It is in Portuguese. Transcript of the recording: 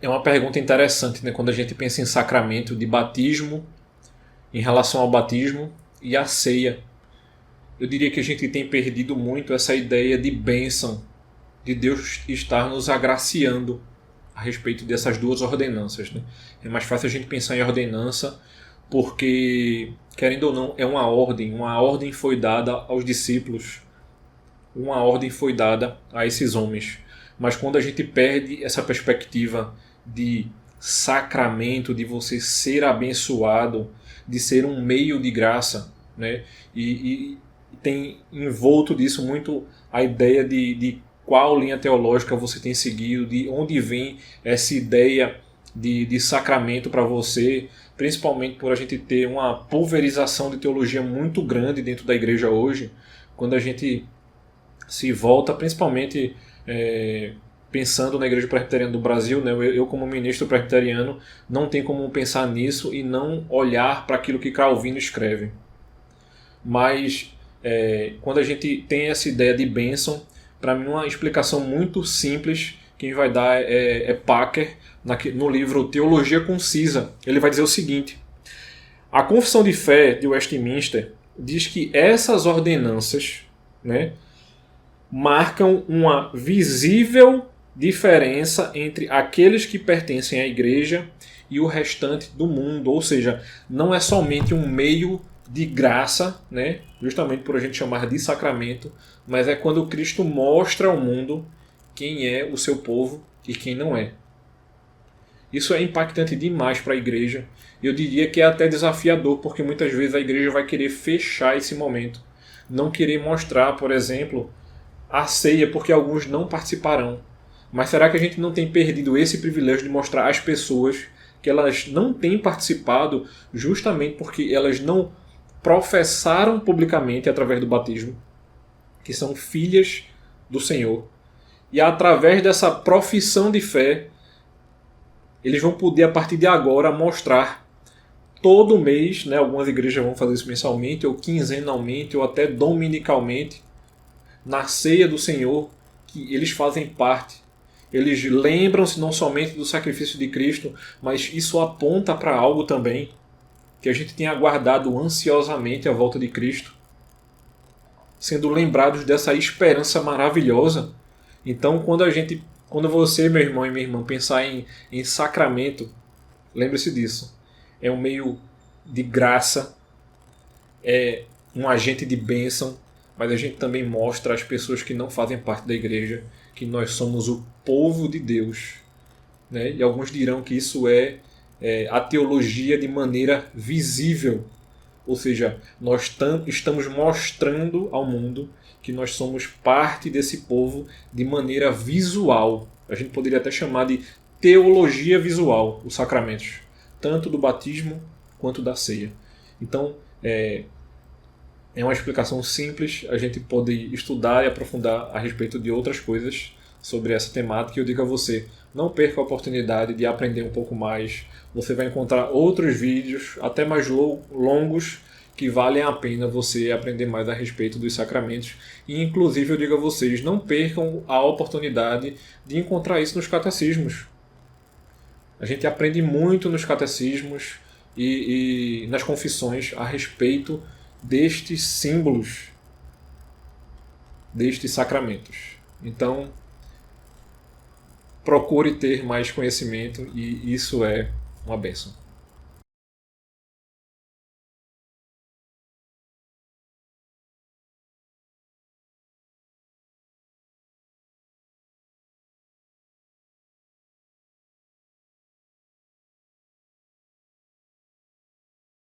É uma pergunta interessante, né? Quando a gente pensa em sacramento de batismo, em relação ao batismo e à ceia. Eu diria que a gente tem perdido muito essa ideia de bênção, de Deus estar nos agraciando a respeito dessas duas ordenanças. Né? É mais fácil a gente pensar em ordenança porque, querendo ou não, é uma ordem foi dada aos discípulos, uma ordem foi dada a esses homens. Mas quando a gente perde essa perspectiva de sacramento, de você ser abençoado, de ser um meio de graça, né? E tem envolto disso muito a ideia de qual linha teológica você tem seguido, de onde vem essa ideia de sacramento para você, principalmente por a gente ter uma pulverização de teologia muito grande dentro da igreja hoje, quando a gente se volta, principalmente pensando na Igreja Presbiteriana do Brasil, né? Eu como ministro presbiteriano não tem como pensar nisso e não olhar para aquilo que Calvino escreve. Mas quando a gente tem essa ideia de bênção, para mim uma explicação muito simples, quem vai dar é Packer, no livro Teologia Concisa. Ele vai dizer o seguinte: a Confissão de Fé de Westminster diz que essas ordenanças, né, marcam uma visível diferença entre aqueles que pertencem à igreja e o restante do mundo. Ou seja, não é somente um meio de graça, né, justamente por a gente chamar de sacramento, mas é quando Cristo mostra ao mundo quem é o seu povo e quem não é. Isso é impactante demais para a igreja. Eu diria que é até desafiador, porque muitas vezes a igreja vai querer fechar esse momento. Não querer mostrar, por exemplo, a ceia, porque alguns não participarão. Mas será que a gente não tem perdido esse privilégio de mostrar às pessoas que elas não têm participado justamente porque elas não professaram publicamente através do batismo que são filhas do Senhor? E através dessa profissão de fé, eles vão poder, a partir de agora, mostrar todo mês, né? Algumas igrejas vão fazer isso mensalmente, ou quinzenalmente, ou até dominicalmente, na ceia do Senhor, que eles fazem parte. Eles lembram-se não somente do sacrifício de Cristo, mas isso aponta para algo também, que a gente tem aguardado ansiosamente a volta de Cristo, sendo lembrados dessa esperança maravilhosa. Então, quando você, meu irmão e minha irmã, pensar em sacramento, lembre-se disso. É um meio de graça, é um agente de bênção, mas a gente também mostra às pessoas que não fazem parte da igreja que nós somos o povo de Deus. Né? E alguns dirão que isso é a teologia de maneira visível. Ou seja, nós estamos mostrando ao mundo que nós somos parte desse povo de maneira visual. A gente poderia até chamar de teologia visual, os sacramentos, tanto do batismo quanto da ceia. Então, é uma explicação simples, a gente pode estudar e aprofundar a respeito de outras coisas sobre essa temática. Eu digo a você, não perca a oportunidade de aprender um pouco mais. Você vai encontrar outros vídeos, até mais longos, que valem a pena você aprender mais a respeito dos sacramentos. E inclusive eu digo a vocês, não percam a oportunidade de encontrar isso nos catecismos. A gente aprende muito nos catecismos e nas confissões a respeito destes símbolos, destes sacramentos. Então, procure ter mais conhecimento e isso é uma bênção.